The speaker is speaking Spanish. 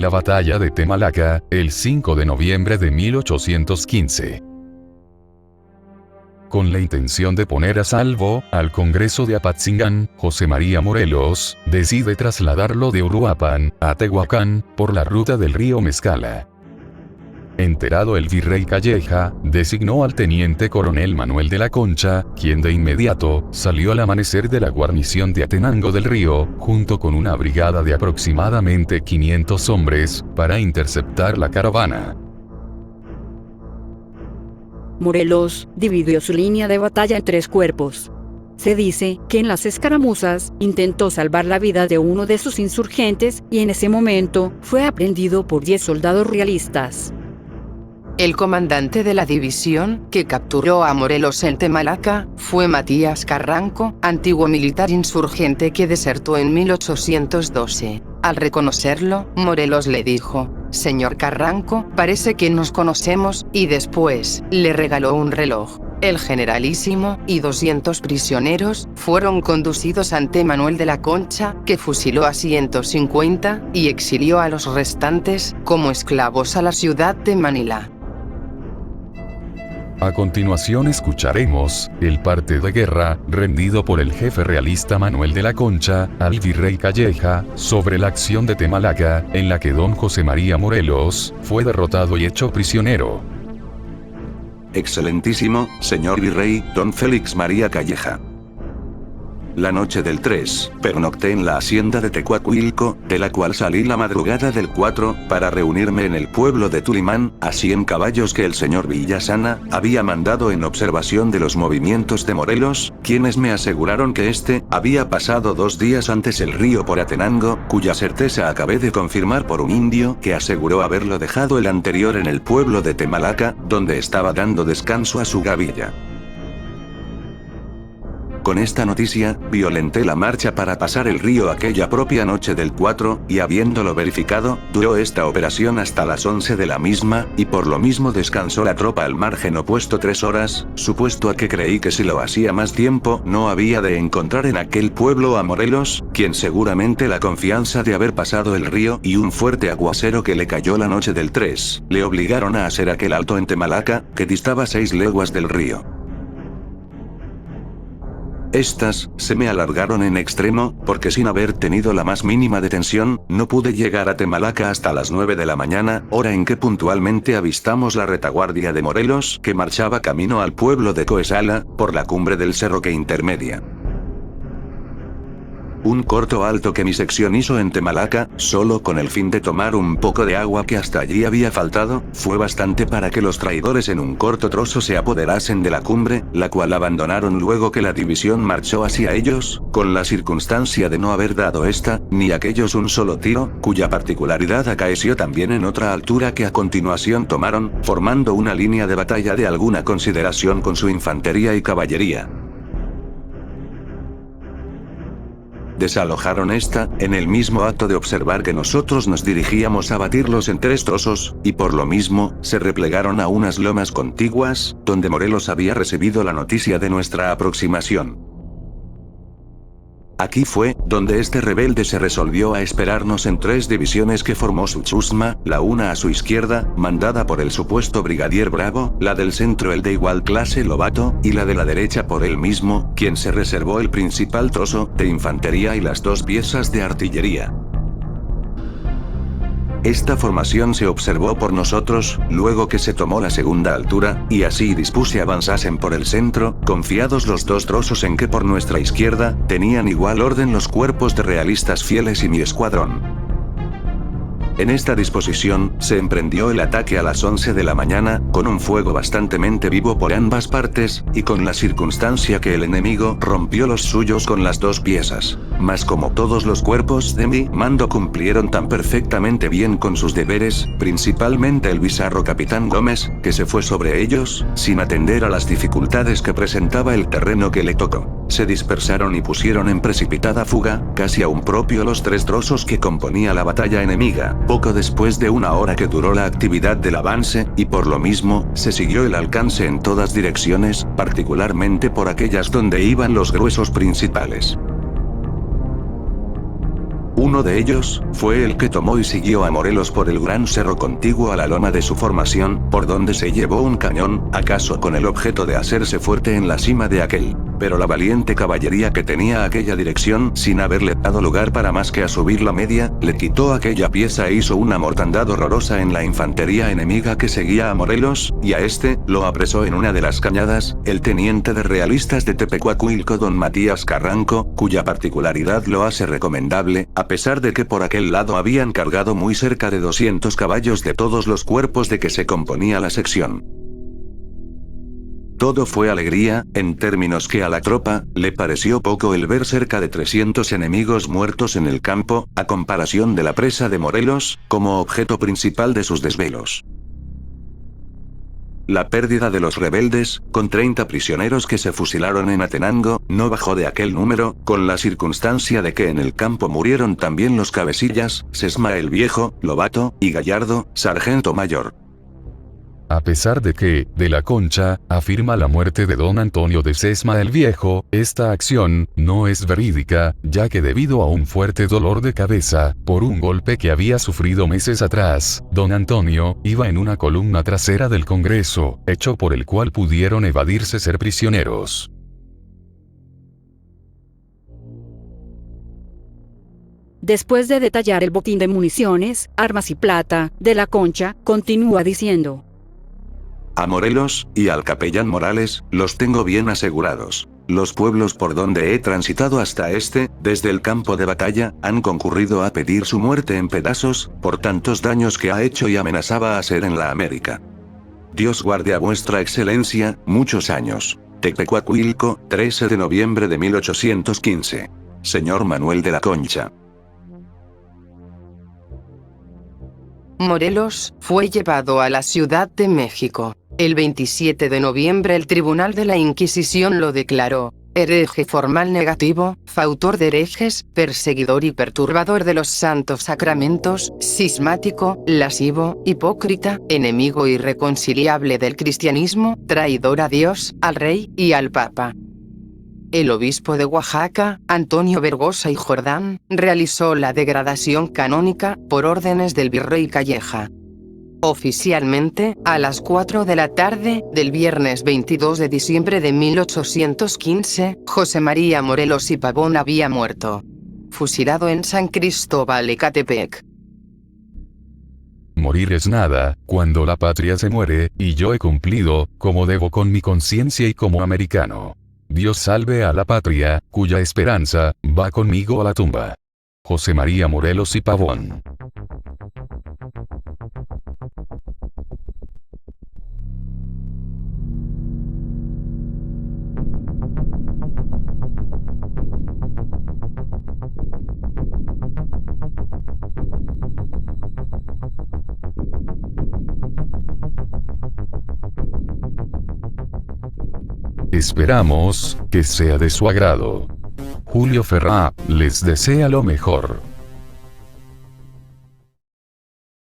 la batalla de Temalaca, el 5 de noviembre de 1815. Con la intención de poner a salvo al Congreso de Apatzingán, José María Morelos decide trasladarlo de Uruapan a Tehuacán, por la ruta del río Mezcala. Enterado el virrey Calleja, designó al teniente coronel Manuel de la Concha, quien de inmediato salió al amanecer de la guarnición de Atenango del Río, junto con una brigada de aproximadamente 500 hombres, para interceptar la caravana. Morelos dividió su línea de batalla en 3 cuerpos. Se dice que en las escaramuzas intentó salvar la vida de uno de sus insurgentes y en ese momento fue aprehendido por 10 soldados realistas. El comandante de la división que capturó a Morelos en Temalaca fue Matías Carranco, antiguo militar insurgente que desertó en 1812. Al reconocerlo, Morelos le dijo: «Señor Carranco, parece que nos conocemos», y después le regaló un reloj. El generalísimo y 200 prisioneros fueron conducidos ante Manuel de la Concha, que fusiló a 150 y exilió a los restantes como esclavos a la ciudad de Manila. A continuación escucharemos el parte de guerra rendido por el jefe realista Manuel de la Concha al virrey Calleja sobre la acción de Temalaca, en la que don José María Morelos fue derrotado y hecho prisionero. Excelentísimo señor virrey don Félix María Calleja. La noche del 3, pernocté en la hacienda de Tecuacuilco, de la cual salí la madrugada del 4, para reunirme en el pueblo de Tulimán, a 100 caballos que el señor Villasana había mandado en observación de los movimientos de Morelos, quienes me aseguraron que éste había pasado 2 días antes el río por Atenango, cuya certeza acabé de confirmar por un indio que aseguró haberlo dejado el anterior en el pueblo de Temalaca, donde estaba dando descanso a su gavilla. Con esta noticia, violenté la marcha para pasar el río aquella propia noche del 4, y habiéndolo verificado, duró esta operación hasta las 11 de la misma, y por lo mismo descansó la tropa al margen opuesto 3 horas, supuesto a que creí que si lo hacía más tiempo no había de encontrar en aquel pueblo a Morelos, quien seguramente la confianza de haber pasado el río y un fuerte aguacero que le cayó la noche del 3, le obligaron a hacer aquel alto en Temalaca, que distaba 6 leguas del río. Estas se me alargaron en extremo, porque sin haber tenido la más mínima detención, no pude llegar a Temalaca hasta las 9 de la mañana, hora en que puntualmente avistamos la retaguardia de Morelos, que marchaba camino al pueblo de Coesala, por la cumbre del cerro que intermedia. Un corto alto que mi sección hizo en Temalaca, solo con el fin de tomar un poco de agua que hasta allí había faltado, fue bastante para que los traidores en un corto trozo se apoderasen de la cumbre, la cual abandonaron luego que la división marchó hacia ellos, con la circunstancia de no haber dado esta, ni aquellos un solo tiro, cuya particularidad acaeció también en otra altura que a continuación tomaron, formando una línea de batalla de alguna consideración con su infantería y caballería. Desalojaron esta, en el mismo acto de observar que nosotros nos dirigíamos a batirlos en 3 trozos, y por lo mismo, se replegaron a unas lomas contiguas, donde Morelos había recibido la noticia de nuestra aproximación. Aquí fue, donde este rebelde se resolvió a esperarnos en 3 divisiones que formó su chusma, la una a su izquierda, mandada por el supuesto brigadier Bravo, la del centro el de igual clase Lobato, y la de la derecha por él mismo, quien se reservó el principal trozo de infantería y las 2 piezas de artillería. Esta formación se observó por nosotros, luego que se tomó la segunda altura, y así dispuse avanzasen por el centro, confiados los 2 trozos en que por nuestra izquierda, tenían igual orden los cuerpos de realistas fieles y mi escuadrón. En esta disposición, se emprendió el ataque a las 11 de la mañana, con un fuego bastantemente vivo por ambas partes, y con la circunstancia que el enemigo rompió los suyos con las 2 piezas. Mas como todos los cuerpos de mi mando cumplieron tan perfectamente bien con sus deberes, principalmente el bizarro capitán Gómez, que se fue sobre ellos, sin atender a las dificultades que presentaba el terreno que le tocó, se dispersaron y pusieron en precipitada fuga, casi a un propio los 3 trozos que componía la batalla enemiga, poco después de 1 hora que duró la actividad del avance, y por lo mismo, se siguió el alcance en todas direcciones, particularmente por aquellas donde iban los gruesos principales. Uno de ellos, fue el que tomó y siguió a Morelos por el gran cerro contiguo a la loma de su formación, por donde se llevó un cañón, acaso con el objeto de hacerse fuerte en la cima de aquel. Pero la valiente caballería que tenía aquella dirección, sin haberle dado lugar para más que a subir la media, le quitó aquella pieza e hizo una mortandad horrorosa en la infantería enemiga que seguía a Morelos, y a este, lo apresó en una de las cañadas, el teniente de realistas de Tepecuacuilco don Matías Carranco, cuya particularidad lo hace recomendable, a pesar de que por aquel lado habían cargado muy cerca de 200 caballos de todos los cuerpos de que se componía la sección. Todo fue alegría, en términos que a la tropa, le pareció poco el ver cerca de 300 enemigos muertos en el campo, a comparación de la presa de Morelos, como objeto principal de sus desvelos. La pérdida de los rebeldes, con 30 prisioneros que se fusilaron en Atenango, no bajó de aquel número, con la circunstancia de que en el campo murieron también los cabecillas, Sesma el Viejo, Lobato, y Gallardo, sargento mayor. A pesar de que, de la Concha, afirma la muerte de don Antonio de Sesma el Viejo, esta acción, no es verídica, ya que debido a un fuerte dolor de cabeza, por un golpe que había sufrido meses atrás, don Antonio, iba en una columna trasera del Congreso, hecho por el cual pudieron evadirse ser prisioneros. Después de detallar el botín de municiones, armas y plata, de la Concha, continúa diciendo: A Morelos, y al capellán Morales, los tengo bien asegurados. Los pueblos por donde he transitado hasta este, desde el campo de batalla, han concurrido a pedir su muerte en pedazos, por tantos daños que ha hecho y amenazaba hacer en la América. Dios guarde a vuestra excelencia, muchos años. Tepecuacuilco, 13 de noviembre de 1815. Señor Manuel de la Concha. Morelos fue llevado a la Ciudad de México. El 27 de noviembre el Tribunal de la Inquisición lo declaró hereje formal negativo, fautor de herejes, perseguidor y perturbador de los santos sacramentos, cismático, lascivo, hipócrita, enemigo irreconciliable del cristianismo, traidor a Dios, al rey y al papa. El obispo de Oaxaca, Antonio Vergosa y Jordán, realizó la degradación canónica, por órdenes del virrey Calleja. Oficialmente, a las 4 de la tarde, del viernes 22 de diciembre de 1815, José María Morelos y Pavón había muerto. Fusilado en San Cristóbal Ecatepec. Morir es nada, cuando la patria se muere, y yo he cumplido, como debo con mi conciencia y como americano. Dios salve a la patria, cuya esperanza, va conmigo a la tumba. José María Morelos y Pavón. Esperamos que sea de su agrado. Julio Ferrá les desea lo mejor.